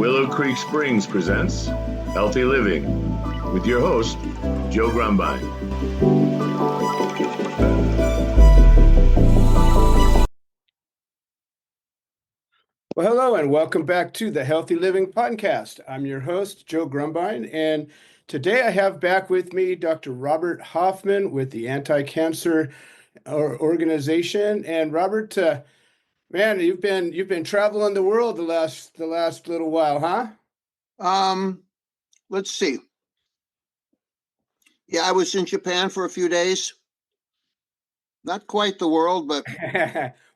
Willow Creek Springs presents Healthy Living with your host, Joe Grumbine. Well, hello, and welcome back to the Healthy Living Podcast. I'm your host, Joe Grumbine, and today I have back with me Dr. Robert Hoffman with the Anti-Cancer Organization. And Robert, man, you've been traveling the world the last little while, huh? Let's see. Yeah, I was in Japan for a few days. Not quite the world, but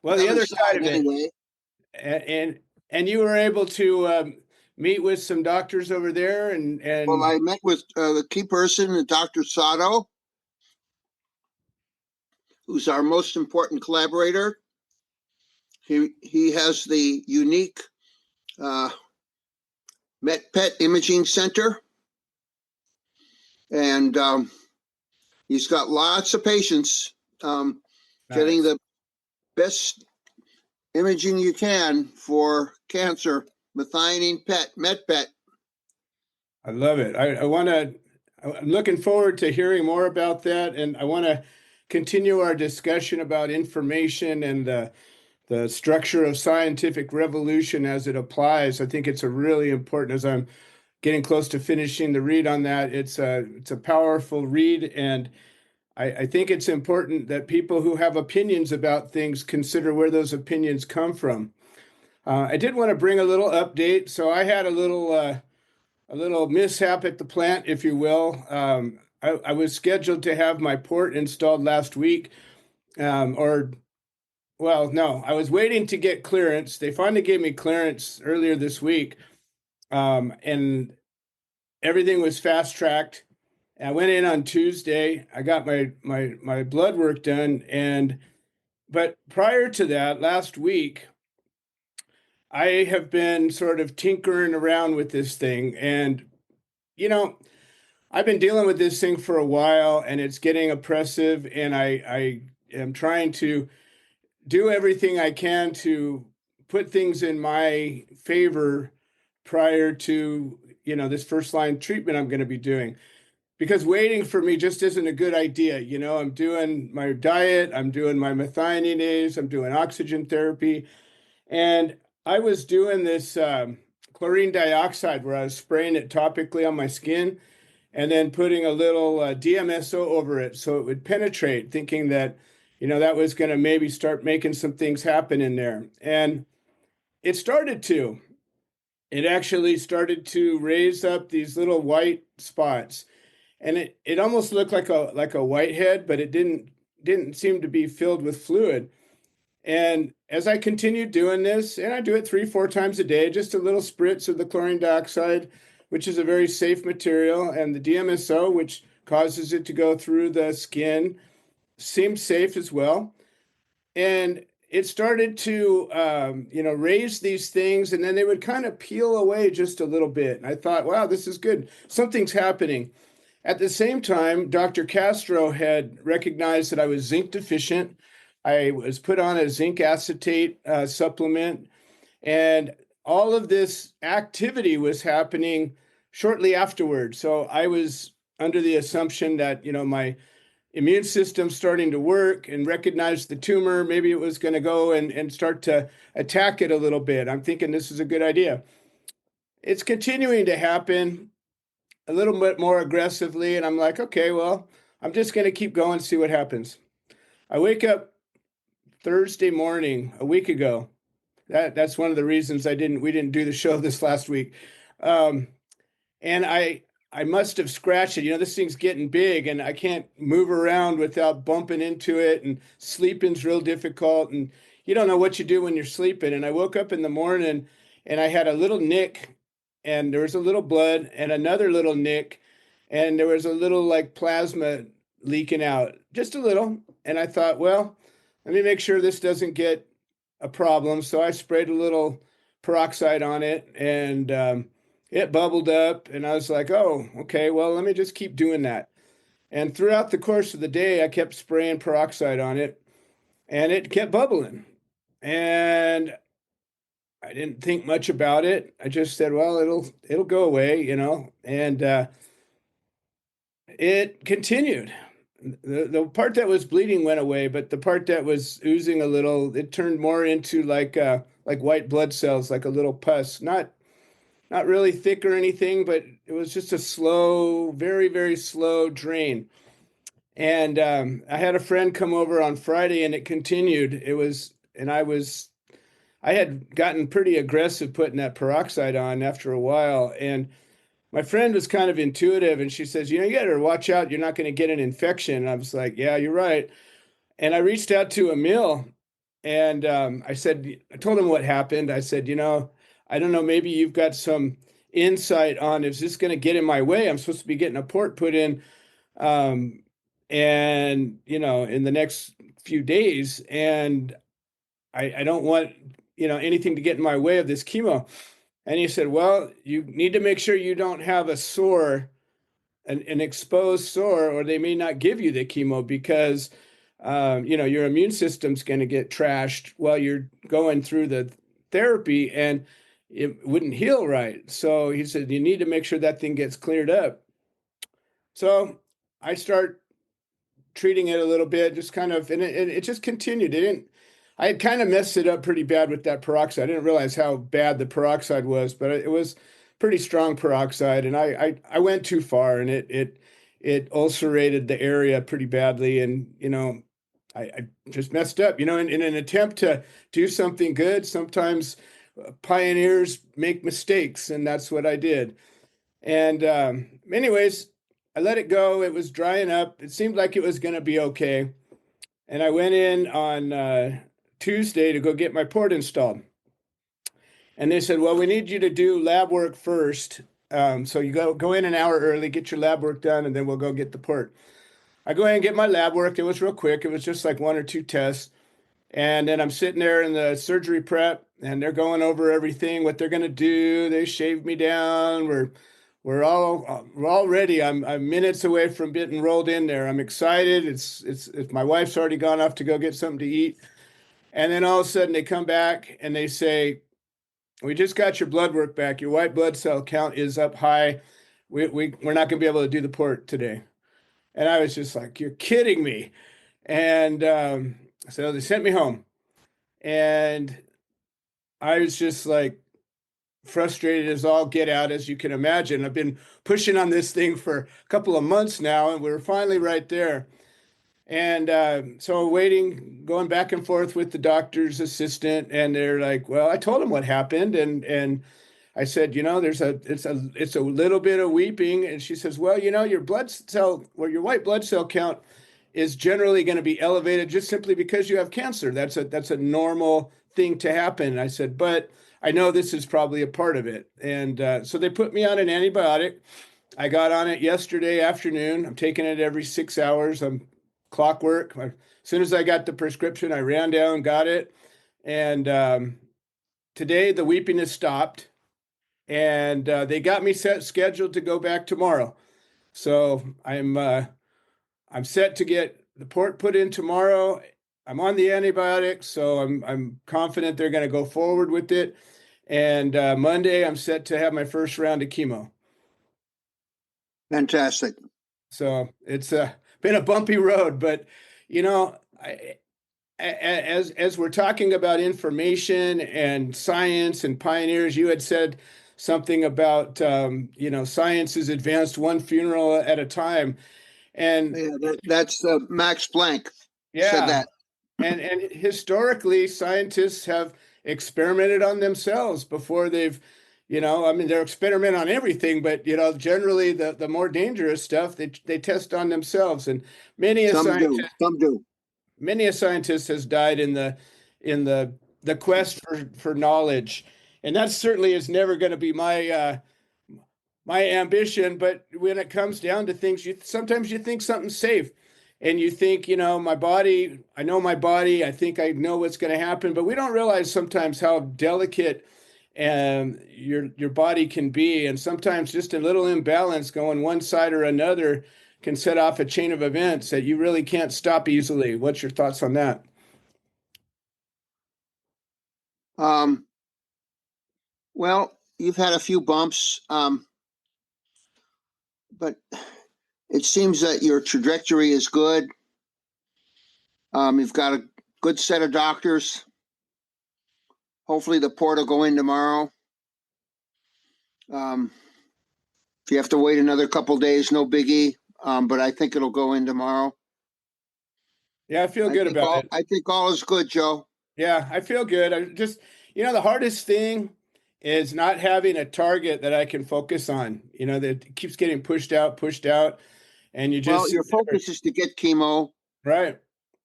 well, the other side of it. anyway. And you were able to meet with some doctors over there, and Well, I met with the key person, Dr. Sato, who's our most important collaborator. He has the unique MetPet imaging center, and he's got lots of patients getting the best imaging you can for cancer, methionine MetPet. I love it. I'm looking forward to hearing more about that, and I want to continue our discussion about information and the structure of scientific revolution as it applies. I think it's a really important, as I'm getting close to finishing the read on that. It's a powerful read, and I think it's important that people who have opinions about things consider where those opinions come from. I did want to bring a little update. So I had a little mishap at the plant, if you will. I was scheduled to have my port installed last week, no, I was waiting to get clearance. They finally gave me clearance earlier this week, and everything was fast tracked. I went in on Tuesday. I got my blood work done, but prior to that, last week, I have been sort of tinkering around with this thing, and I've been dealing with this thing for a while, and it's getting oppressive, and I am trying to do everything I can to put things in my favor prior to, this first line treatment I'm going to be doing. Because waiting for me just isn't a good idea. I'm doing my diet, I'm doing my methionine, I'm doing oxygen therapy. And I was doing this chlorine dioxide where I was spraying it topically on my skin and then putting a little DMSO over it so it would penetrate, thinking that, that was going to maybe start making some things happen in there. And it started to. It actually started to raise up these little white spots. And it almost looked like a whitehead, but it didn't seem to be filled with fluid. And as I continued doing this, and I do it 3-4 times a day, just a little spritz of the chlorine dioxide, which is a very safe material, and the DMSO, which causes it to go through the skin, seemed safe as well. And it started to, raise these things, and then they would kind of peel away just a little bit. And I thought, wow, this is good. Something's happening. At the same time, Dr. Castro had recognized that I was zinc deficient. I was put on a zinc acetate supplement, and all of this activity was happening shortly afterward. So I was under the assumption that, my immune system starting to work and recognize the tumor, maybe it was going to go and start to attack it a little bit. I'm thinking this is a good idea. It's continuing to happen a little bit more aggressively, and I'm like, okay, well, I'm just going to keep going, see what happens. I wake up Thursday morning a week ago. That's one of the reasons we didn't do the show this last week. And I must have scratched it. This thing's getting big, and I can't move around without bumping into it, and sleeping's real difficult, and you don't know what you do when you're sleeping. And I woke up in the morning, and I had a little nick, and there was a little blood, and another little nick, and there was a little like plasma leaking out, just a little. And I thought, well, let me make sure this doesn't get a problem. So I sprayed a little peroxide on it, and it bubbled up, and I was like, oh, okay, well, let me just keep doing that. And throughout the course of the day, I kept spraying peroxide on it, and it kept bubbling. And I didn't think much about it. I just said, well, it'll go away, and it continued. The part that was bleeding went away, but the part that was oozing a little, it turned more into like white blood cells, like a little pus. Not really thick or anything, but it was just a slow, very, very slow drain. And I had a friend come over on Friday, and it continued. I had gotten pretty aggressive putting that peroxide on after a while, and my friend was kind of intuitive, and she says, you got to watch out. You're not going to get an infection. And I was like, yeah, you're right. And I reached out to Emil, and I told him what happened. I said, I don't know, maybe you've got some insight on, is this going to get in my way? I'm supposed to be getting a port put in, um, and, in the next few days. And I don't want, anything to get in my way of this chemo. And he said, well, you need to make sure you don't have a sore, an exposed sore, or they may not give you the chemo because, your immune system's going to get trashed while you're going through the therapy, and it wouldn't heal right. So he said, you need to make sure that thing gets cleared up. So I start treating it a little bit, just kind of, and it just continued. I had kind of messed it up pretty bad with that peroxide. I didn't realize how bad the peroxide was, but it was pretty strong peroxide, and I went too far, and it ulcerated the area pretty badly, and I just messed up. In an attempt to do something good, sometimes pioneers make mistakes, and that's what I did. And anyways, I let it go. It was drying up. It seemed like it was going to be okay. And I went in on Tuesday to go get my port installed. And they said, well, we need you to do lab work first. So you go in an hour early, get your lab work done, and then we'll go get the port. I go ahead and get my lab work. It was real quick. It was just like 1 or 2 tests. And then I'm sitting there in the surgery prep, and they're going over everything, what they're going to do. They shaved me down. We're all ready. I'm minutes away from getting rolled in there. I'm excited. It's my wife's already gone off to go get something to eat. And then all of a sudden they come back and they say, we just got your blood work back. Your white blood cell count is up high. We're not going to be able to do the port today. And I was just like, you're kidding me. And so they sent me home. And I was just like frustrated as all get out, as you can imagine. I've been pushing on this thing for a couple of months now, and we're finally right there. And so waiting, going back and forth with the doctor's assistant, and they're like, well, I told him what happened. And I said, it's a little bit of weeping. And she says, well, your blood cell, or your white blood cell count is generally going to be elevated just simply because you have cancer. That's a normal thing to happen. And I said, but I know this is probably a part of it. And so they put me on an antibiotic. I got on it yesterday afternoon. I'm taking it every 6 hours. I'm clockwork. As soon as I got the prescription, I ran down, got it. And today the weeping has stopped. And they got me scheduled to go back tomorrow. So I'm set to get the port put in tomorrow. I'm on the antibiotics, so I'm confident they're going to go forward with it. And Monday, I'm set to have my first round of chemo. Fantastic. So it's been a bumpy road, but as we're talking about information and science and pioneers, you had said something about science is advanced one funeral at a time, and that's Max Planck said that. And historically, scientists have experimented on themselves before they've, they're experimenting on everything, but generally the more dangerous stuff they test on themselves, and some do. Many a scientist has died in the quest for knowledge, and that certainly is never going to be my ambition. But when it comes down to things, sometimes you think something's safe. And you think, my body, I know my body, I think I know what's going to happen, but we don't realize sometimes how delicate your body can be. And sometimes just a little imbalance going one side or another can set off a chain of events that you really can't stop easily. What's your thoughts on that? Well, you've had a few bumps, but it seems that your trajectory is good. You've got a good set of doctors. Hopefully the port will go in tomorrow. If you have to wait another couple days, no biggie. But I think it'll go in tomorrow. Yeah, I feel good about it. I think all is good, Joe. Yeah, I feel good. I just, the hardest thing is not having a target that I can focus on, that keeps getting pushed out, and you Well, just your sit there. focus is to get chemo, Right,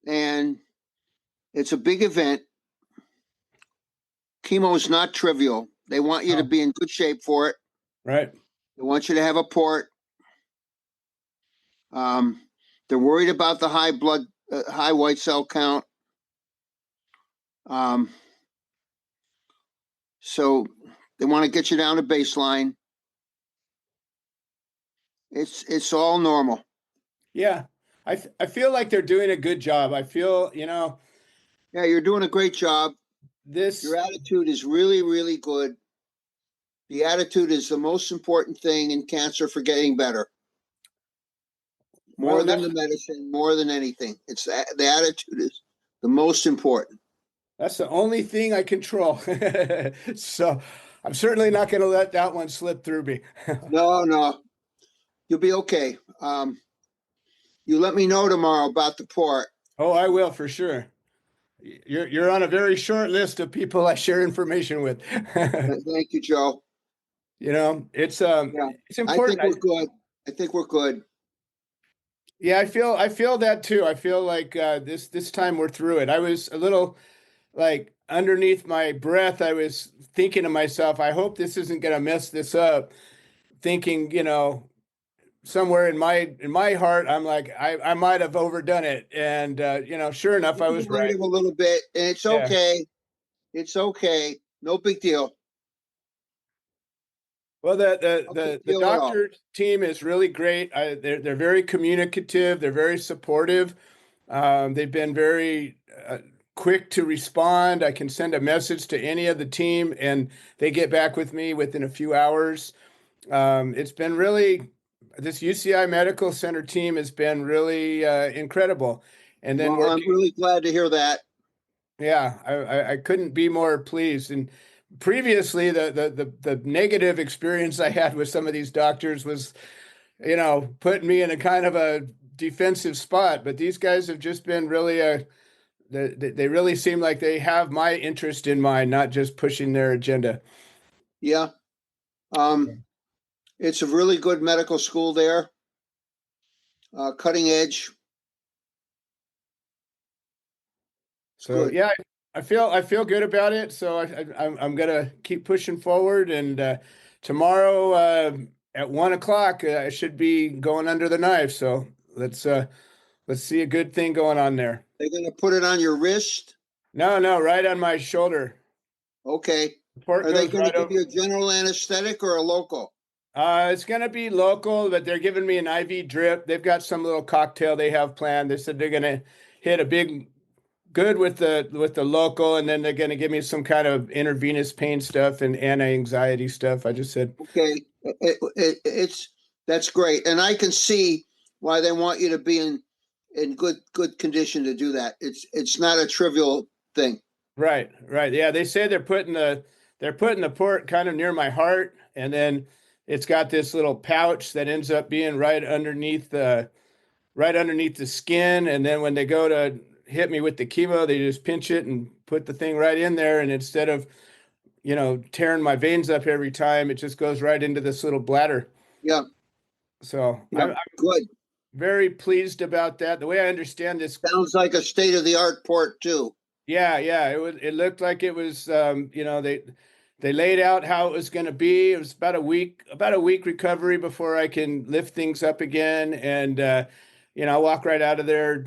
and it's a big event. Chemo is not trivial. They want you to oh, be in good shape for it. right. They want you to have a port. They're worried about the high white cell count. So they want to get you down to baseline. It's all normal. Yeah, I feel like they're doing a good job. I feel, Yeah, you're doing a great job. Your this, attitude is really, really good. The attitude is the most important thing in cancer for getting better. More well, than the medicine, more than anything. It's the attitude is the most important. that's the only thing I control. So I'm certainly not going to let that one slip through me. No, no, you'll be okay. You let me know tomorrow about the port. Oh, I will for sure. You're on a very short list of people I share information with. Thank you, Joe. It's Yeah, it's I think important. we're good. I think we're good. Yeah, I feel that too. I feel like this time we're through it. I was a little like underneath my breath. I was thinking to myself, I hope this isn't going to mess this up. Thinking, somewhere in my heart, I'm like, I might have overdone it, and sure enough, I You was might right. have a little bit, and it's Yeah. okay. It's okay. No big deal. Well, the No the big the, the deal at all. doctor team is really great. They're very communicative. They're very supportive. They've been very quick to respond. I can send a message to any of the team, and they get back with me within a few hours. It's been really This UCI Medical Center team has been really incredible. And then Well, I'm working, really glad to hear that. yeah, I couldn't be more pleased. And previously, the negative experience I had with some of these doctors was, putting me in a kind of a defensive spot. But these guys have just been really they really seem like they have my interest in mind, not just pushing their agenda. Yeah. It's a really good medical school there. Cutting edge. It's So good. yeah, I feel good about it. So I'm gonna keep pushing forward, and tomorrow at 1 o'clock I should be going under the knife. So let's see a good thing going on there. They're going to put it on your wrist. No, no, right on my shoulder. Okay. The port Are they goes going to right give over. you a general anesthetic or a local? It's gonna be local, but they're giving me an IV drip. They've got some little cocktail they have planned. They said they're gonna hit a big good with the local, and then they're going to give me some kind of intravenous pain stuff and anti-anxiety stuff. I just said, Okay. It's that's great, and I can see why they want you to be in good condition to do that. It's not a trivial thing. right, right. Yeah, they say they're putting the port kind of near my heart, and then it's got this little pouch that ends up being right underneath the skin, and then when they go to hit me with the chemo, they just pinch it and put the thing right in there, and instead of tearing my veins up every time, it just goes right into this little bladder. Yeah. So Yeah. I'm Good. very pleased about that. The way I understand this, Sounds like a state of the art port too. yeah, yeah, it looked like it was, they laid out how it was going to be. It was about a week recovery before I can lift things up again, and I walk right out of there,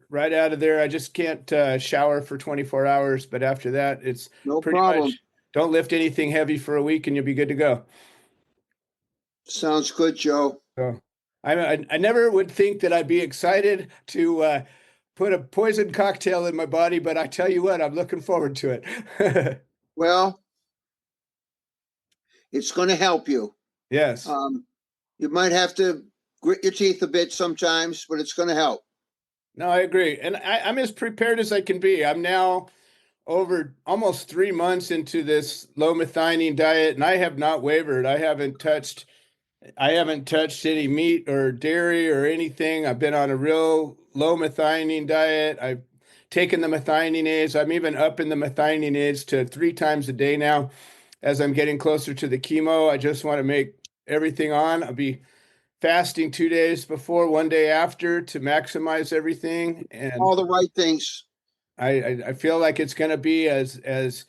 right out of there. I just can't shower for 24 hours, but after that, it's No pretty problem. much don't lift anything heavy for a week, and you'll be good to go. Sounds good, Joe. So I never would think that I'd be excited to put a poison cocktail in my body, but I tell you what, I'm looking forward to it. Well, It's going to help you. Yes. You might have to grit your teeth a bit sometimes, but it's going to help. No, I agree. And I'm as prepared as I can be. I'm now over almost 3 months into this low methionine diet, and I have not wavered. I haven't touched any meat or dairy or anything. I've been on a real low methionine diet. I've taken the methionine aids. I'm even upping the methionine aids to 3 times a day now as I'm getting closer to the chemo. I just want to make everything on. I'll be fasting 2 days before, 1 day after to maximize everything. And All the right things. I feel like it's going to be as Yeah,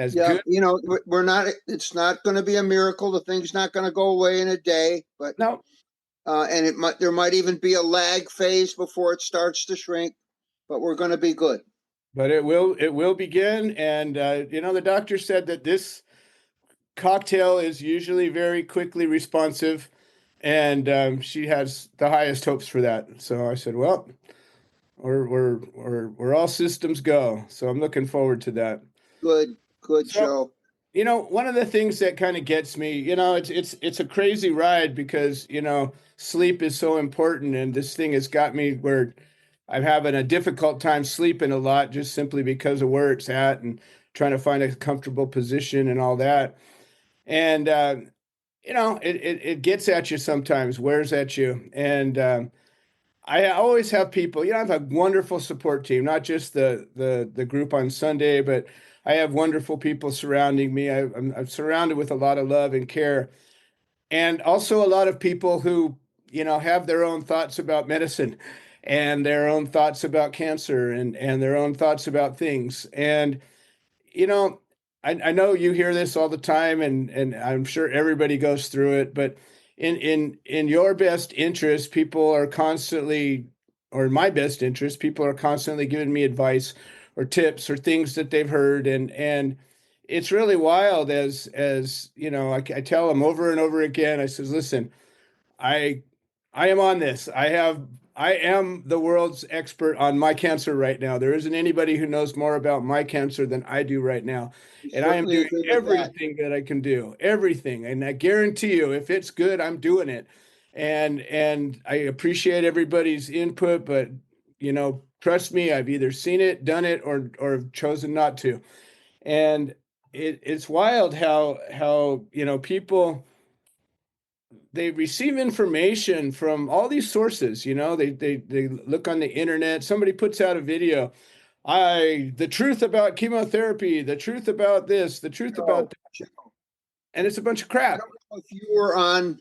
good. you know, we're not. It's not going to be a miracle. The thing's not going to go away in a day, but No, and there might even be a lag phase before it starts to shrink, but we're going to be good. but it will begin. And the doctor said that this cocktail is usually very quickly responsive, and she has the highest hopes for that. So I said, well, we're all systems go. So I'm looking forward to that. Good, good, So, Joe. one of the things that kind of gets me, it's a crazy ride because, sleep is so important, and this thing has got me where I'm having a difficult time sleeping a lot just simply because of where it's at and trying to find a comfortable position and all that. And it gets at you sometimes, wears at you. And I always have people, I have a wonderful support team, not just the group on Sunday, but I have wonderful people surrounding me. I'm surrounded with a lot of love and care, and also a lot of people who, have their own thoughts about medicine and their own thoughts about cancer and their own thoughts about things. And you know, I know you hear this all the time, and I'm sure everybody goes through it, but in your best interest, people are constantly, or in my best interest, people are constantly giving me advice or tips or things that they've heard, and it's really wild as I tell them over and over again. I says, listen, I I am on this. I am the world's expert on my cancer right now. There isn't anybody who knows more about my cancer than I do right now. We And I am certainly doing agree with that. everything that I can do. Everything. And I guarantee you, if it's good, I'm doing it. And I appreciate everybody's input, but trust me, I've either seen it, done it, or have chosen not to. And it's wild how people, they receive information from all these sources. They look on the internet, somebody puts out a video, the truth about chemotherapy, the truth about this, the truth about Joe, that, Joe, and it's a bunch of I crap. don't know if you were on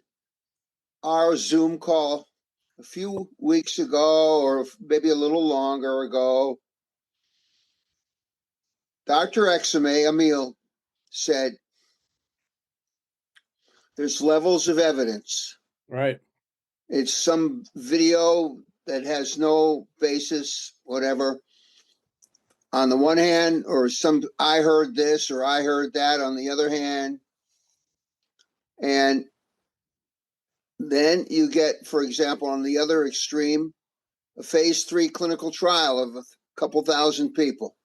our Zoom call a few weeks ago or maybe a little longer ago. Dr. Exame Emil said there's levels of evidence. Right. It's some video that has no basis, whatever, on the one hand, or some I heard this or I heard that on the other hand. And then you get, for example, on the other extreme, a phase 3 clinical trial of a couple thousand people.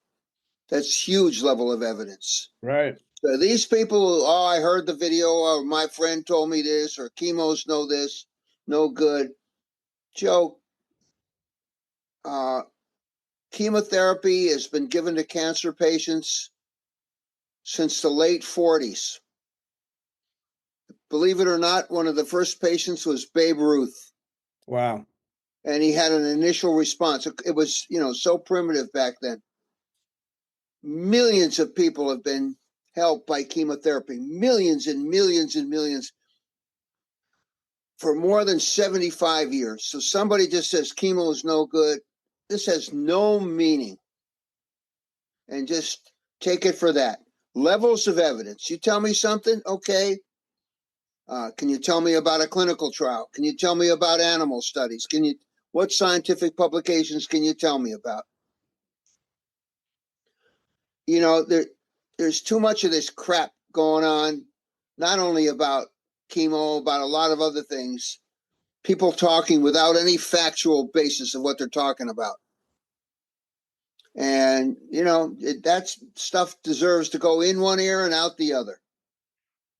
That's huge level of evidence. Right. So these people, oh, I heard the video, or my friend told me this, or chemos know this, no good. Joe, chemotherapy has been given to cancer patients since the late 40s. Believe it or not, one of the first patients was Babe Ruth. Wow. And he had an initial response. It was, so primitive back then. Millions of people have been helped by chemotherapy, millions and millions and millions for more than 75 years. So somebody just says chemo is no good. This has no meaning. And just take it for that. Levels of evidence. You tell me something, okay. Can you tell me about a clinical trial? Can you tell me about animal studies? What scientific publications can you tell me about? There's too much of this crap going on, not only about chemo, about a lot of other things. People talking without any factual basis of what they're talking about. And, that stuff deserves to go in one ear and out the other.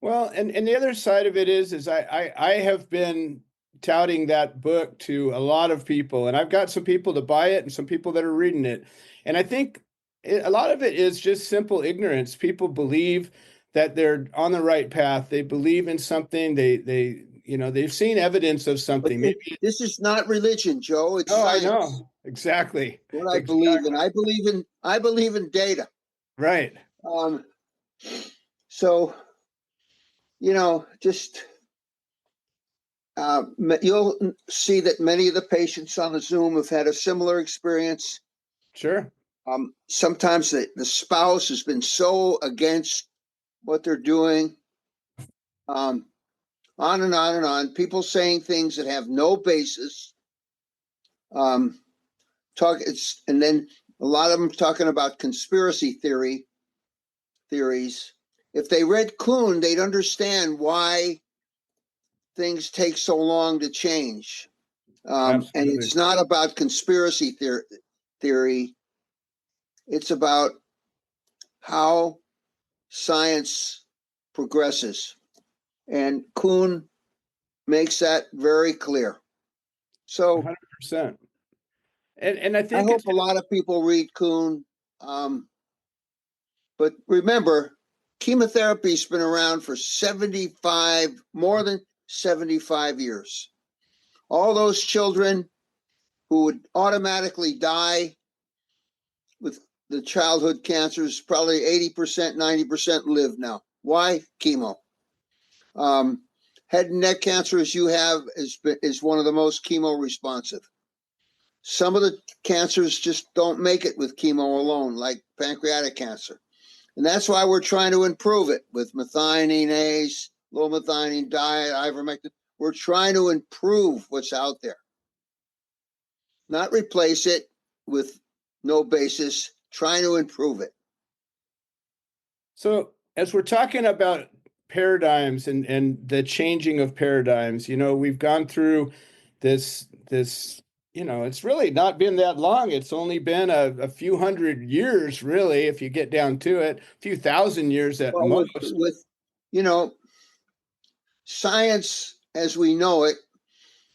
Well, and the other side of it is I have been touting that book to a lot of people, and I've got some people to buy it and some people that are reading it. And I think a lot of it is just simple ignorance. People believe that they're on the right path. They believe in something. They've seen evidence of But something. Maybe. this is not religion, Joe. It's Oh, I science. know. Exactly. What I believe in. Exactly. I believe in data. Right. Um, so just you'll see that many of the patients on the Zoom have had a similar experience. Sure. Sometimes the spouse has been so against what they're doing. On and on and on. People saying things that have no basis. Um, and then a lot of them talking about conspiracy theories. If they read Kuhn, they'd understand why things take so long to change. And Absolutely. it's not about conspiracy theory. It's about how science progresses. And Kuhn makes that very clear. So 100%. And I I think hope it's a lot of people read Kuhn. But remember, chemotherapy's been around for more than 75 years. All those children who would automatically die with the childhood cancers, probably 80%, 90% live now. Why? Chemo. Head and neck cancer, as you have, is one of the most chemo responsive. Some of the cancers just don't make it with chemo alone, like pancreatic cancer. And that's why we're trying to improve it with methionine A's, low methionine diet, ivermectin. We're trying to improve what's out there, not replace it with no basis, trying to improve it. So as we're talking about paradigms and the changing of paradigms, we've gone through this, it's really not been that long. It's only been a few hundred years, really, if you get down to it, a few thousand years at Well, most. with science as we know it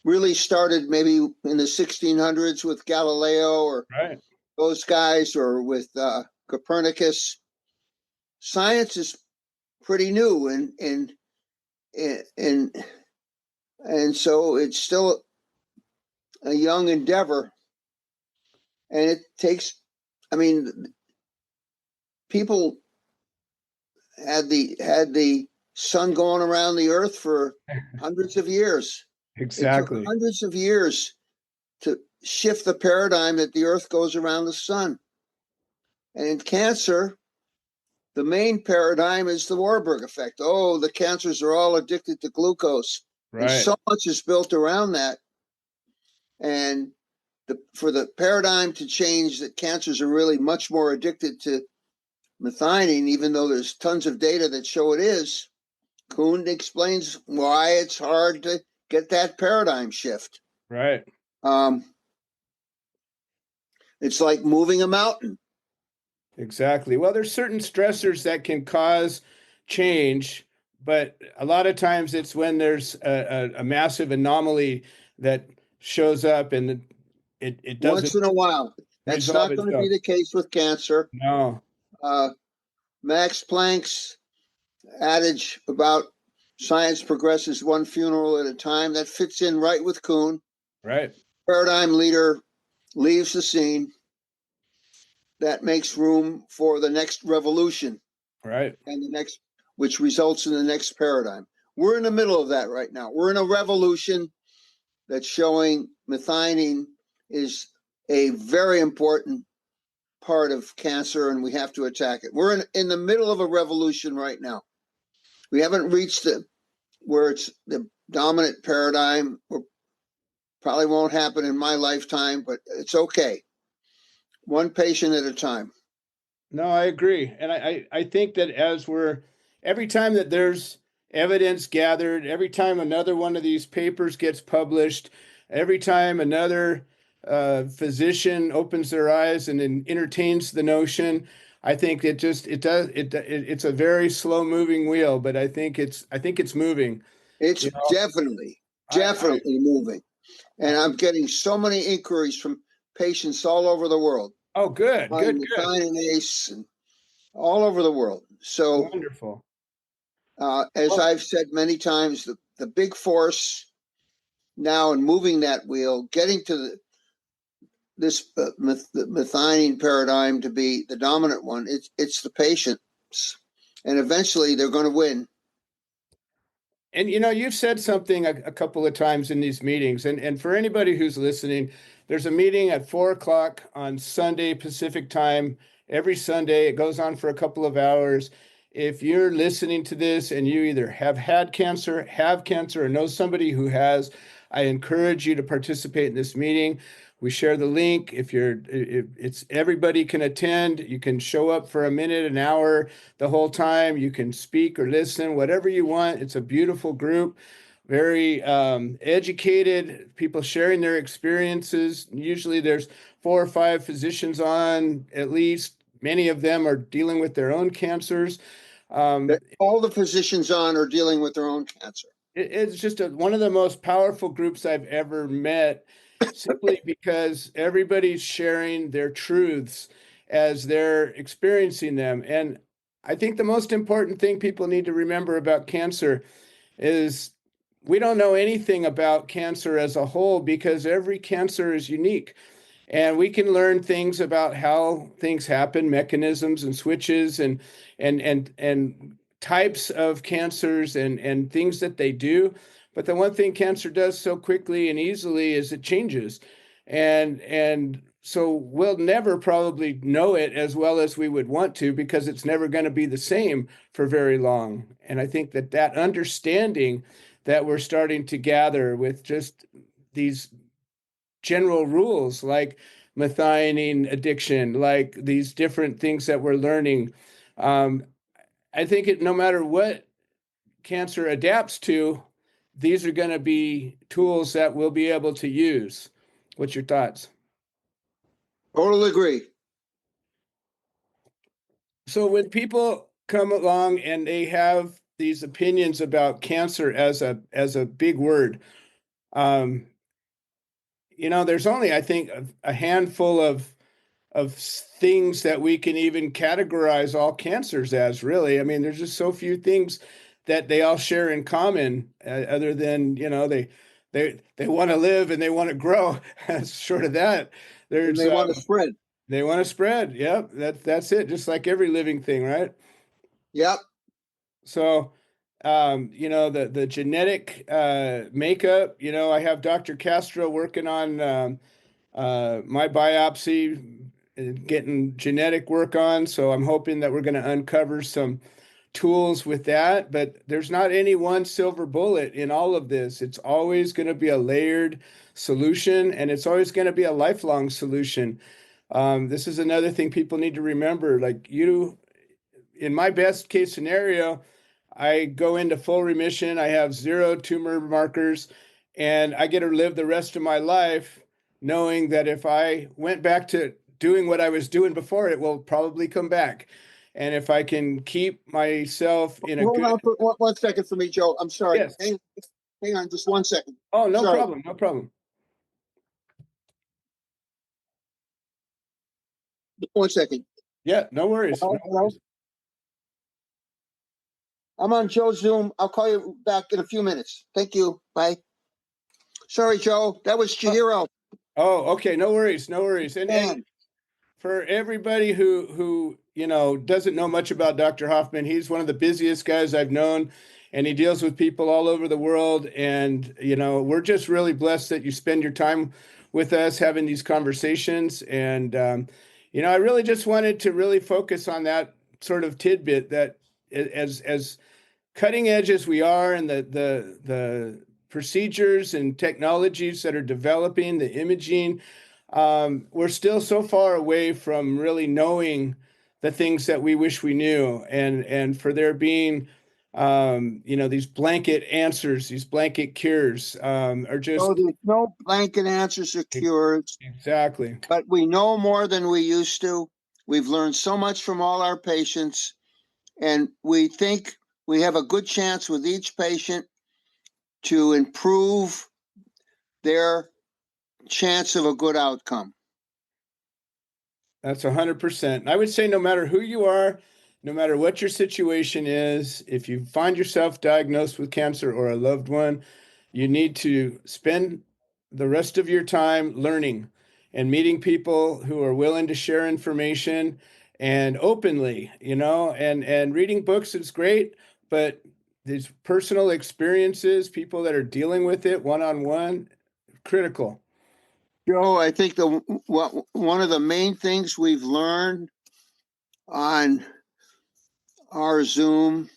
really started maybe in the 1600s with Galileo or Right. those guys, or with Copernicus. Science is pretty new, and so it's still a young endeavor, and it takes. I mean, people had the sun going around the Earth for hundreds of years. It took Exactly. hundreds of years to shift the paradigm that the Earth goes around the sun. And in cancer, the main paradigm is the Warburg effect. Oh, the cancers are all addicted to glucose. And Right. so much is built around that. And for the paradigm to change, that cancers are really much more addicted to methionine, even though there's tons of data that show it is. Kuhn explains why it's hard to get that paradigm shift. Right. It's like moving a mountain. Exactly. Well, there's certain stressors that can cause change, but a lot of times it's when there's a massive anomaly that shows up and it doesn't Once in a while. That's resolve not going to itself. be the case with cancer. No. Max Planck's adage about science progresses one funeral at a time, that fits in right with Kuhn. Right. Paradigm leader leaves the scene. That makes room for the next revolution, Right. and which results in the next paradigm. We're in the middle of that right now. We're in a revolution that's showing methionine is a very important part of cancer, and we have to attack it. We're in the middle of a revolution right now. We haven't reached where it's the dominant paradigm. Probably won't happen in my lifetime, but it's okay. One patient at a time. No, I agree. And I think that every time that there's evidence gathered, every time another one of these papers gets published, every time another physician opens their eyes and then entertains the notion, I think it's a very slow moving wheel, but I think it's moving. It's You know, definitely moving. And I'm getting so many inquiries from patients all over the world oh, good, on good, good. methionine and all over the world. So, Wonderful. as Well, I've said many times, the big force now in moving that wheel, getting to this methionine paradigm to be the dominant one, it's the patients. And eventually they're going to win. and you've said something a couple of times in these meetings, and for anybody who's listening, there's a meeting at 4 o'clock on Sunday Pacific time every Sunday. It goes on for a couple of hours. If you're listening to this and you either have had cancer, have cancer, or know somebody who has, I encourage you to participate in this meeting. We share the link. If it's everybody can attend. You can show up for a minute, an hour, the whole time. You can speak or listen, whatever you want. It's a beautiful group, very educated people sharing their experiences. Usually there's 4 or 5 physicians on at least. Many of them are dealing with their own cancers. All the physicians on are dealing with their own cancer. It's just one of the most powerful groups I've ever met, simply because everybody's sharing their truths as they're experiencing them. And I think the most important thing people need to remember about cancer is we don't know anything about cancer as a whole because every cancer is unique. And we can learn things about how things happen, mechanisms and switches and types of cancers and things that they do. But the one thing cancer does so quickly and easily is it changes. And so we'll never probably know it as well as we would want to because it's never going to be the same for very long. And I think that understanding that we're starting to gather with just these general rules like methionine addiction, like these different things that we're learning. Um, I think no matter what cancer adapts to, these are going to be tools that we'll be able to use. What's your thoughts? Totally agree. So when people come along and they have these opinions about cancer as a big word, um, there's only, I think, a handful of things that we can even categorize all cancers as, really. I mean, there's just so few things that they all share in common, other than, they want to live and they want to grow. Short of that, And there's they want to spread. they want to spread. Yep, that's it. Just like every living thing, right? Yep. So, the genetic makeup. I have Dr. Castro working on my biopsy, getting genetic work on. So I'm hoping that we're going to uncover some tools with that. But there's not any one silver bullet in all of this. It's always going to be a layered solution, and it's always going to be a lifelong solution. This is another thing people need to remember. Like in my best case scenario, I go into full remission. I have 0 tumor markers, and I get to live the rest of my life knowing that if I went back to doing what I was doing before, it will probably come back. And if I can keep myself in a Hold good, on for 1 second for me, Joe. I'm sorry. yes. Hang on just 1 second. Oh, no Sorry. problem. No problem. 1 second. Yeah, no worries. No Hello? worries. I'm on Joe's Zoom. I'll call you back in a few minutes. Thank you. Bye. Sorry, Joe. That was Chihiro. Oh, okay. No worries. No worries. And Man, for everybody who doesn't know much about Dr. Hoffman, he's one of the busiest guys I've known, and he deals with people all over the world. And we're just really blessed that you spend your time with us having these conversations. And I really just wanted to really focus on that sort of tidbit that as cutting edge as we are, and the procedures and technologies that are developing, the imaging, we're still so far away from really knowing the things that we wish we knew, and for there being these blanket answers, these blanket cures, are just so there's no blanket answers or cures, exactly. but we know more than we used to. We've learned so much from all our patients, and we think we have a good chance with each patient to improve their chance of a good outcome. That's 100%. I would say no matter who you are, no matter what your situation is, if you find yourself diagnosed with cancer or a loved one, you need to spend the rest of your time learning and meeting people who are willing to share information and openly, and reading books is great, but these personal experiences, people that are dealing with it one-on-one, critical. Joe, I think one of the main things we've learned on our Zoom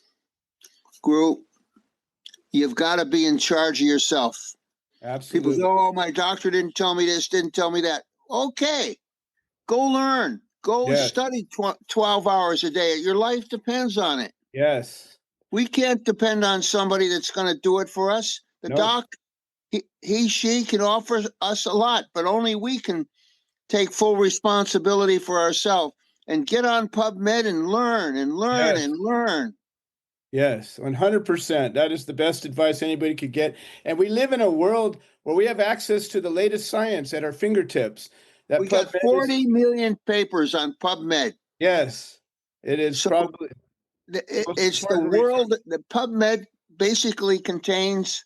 group, you've got to be in charge of yourself. Absolutely. People go, oh, my doctor didn't tell me this, didn't tell me that. Okay, go learn. Go study 12 hours a day. Your life depends on it. Yes. We can't depend on somebody that's going to do it for us. The doc, she can offer us a lot, but only we can take full responsibility for ourselves and get on PubMed and learn and learn and learn. Yes, 100%. That is the best advice anybody could get. And we live in a world where we have access to the latest science at our fingertips. We got 40 million papers on PubMed. Yes, it is probably. It's the world. The PubMed basically contains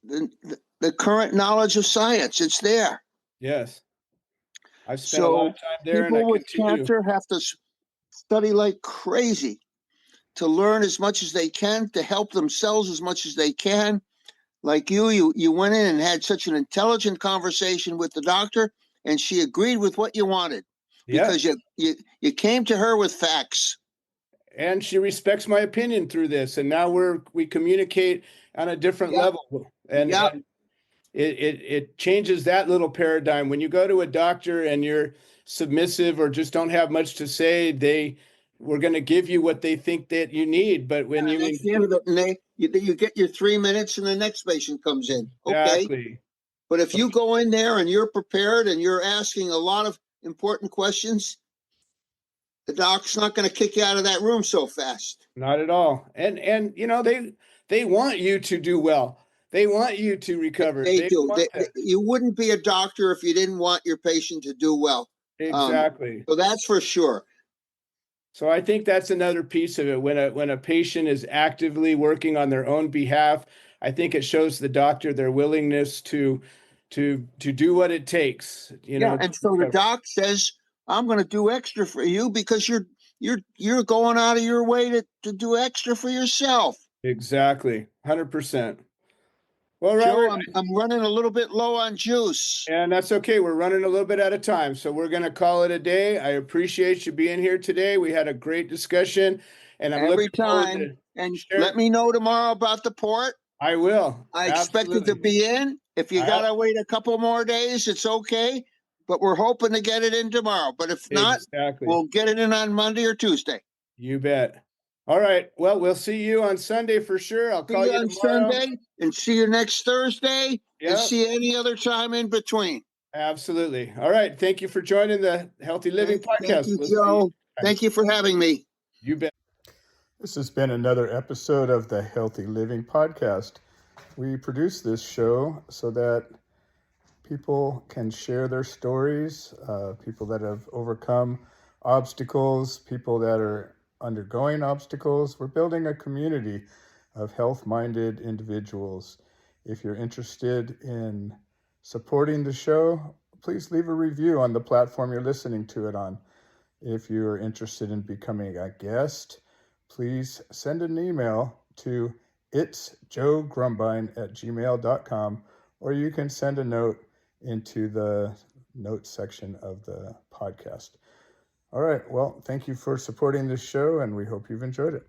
the current knowledge of science. It's there. Yes. I've spent a lot of time there, and I people with continue. cancer have to study like crazy to learn as much as they can, to help themselves as much as they can. Like you went in and had such an intelligent conversation with the doctor, and she agreed with what you wanted because you came to her with facts. And she respects my opinion through this, and now we communicate on a different level, and it changes that little paradigm. When you go to a doctor and you're submissive or just don't have much to say, we're going to give you what they think that you need. But when you get your 3 minutes and the next patient comes in. Exactly. Okay. But if you go in there and you're prepared and you're asking a lot of important questions, the doc's not going to kick you out of that room so fast. Not at all. And they want you to do well. They want you to recover. They do. You wouldn't be a doctor if you didn't want your patient to do well. Exactly. So that's for sure. So I think that's another piece of it. When a patient is actively working on their own behalf, I think it shows the doctor their willingness to do what it takes. And so the doc says, I'm going to do extra for you because you're going out of your way to do extra for yourself. Exactly. 100%. Well, Joe, Robert, I'm running a little bit low on juice. And that's okay. We're running a little bit out of time, so we're going to call it a day. I appreciate you being here today. We had a great discussion, and I'm every looking time. Forward to and let me know tomorrow about the port. I will. I expect it to be in. If you got to wait a couple more days, it's okay. But we're hoping to get it in tomorrow. But if not, we'll get it in on Monday or Tuesday. You bet. All right. Well, we'll see you on Sunday for sure. I'll call you on tomorrow. Sunday and see you next Thursday and see you any other time in between. Absolutely. All right. Thank you for joining the Healthy Living Podcast. Thank you, Joe. Thank you for having me. You bet. This has been another episode of the Healthy Living Podcast. We produce this show so that people can share their stories, people that have overcome obstacles, people that are undergoing obstacles. We're building a community of health-minded individuals. If you're interested in supporting the show, please leave a review on the platform you're listening to it on. If you're interested in becoming a guest, please send an email to itsjoegrumbine@gmail.com, or you can send a note into the notes section of the podcast. All right. Well, thank you for supporting this show, and we hope you've enjoyed it.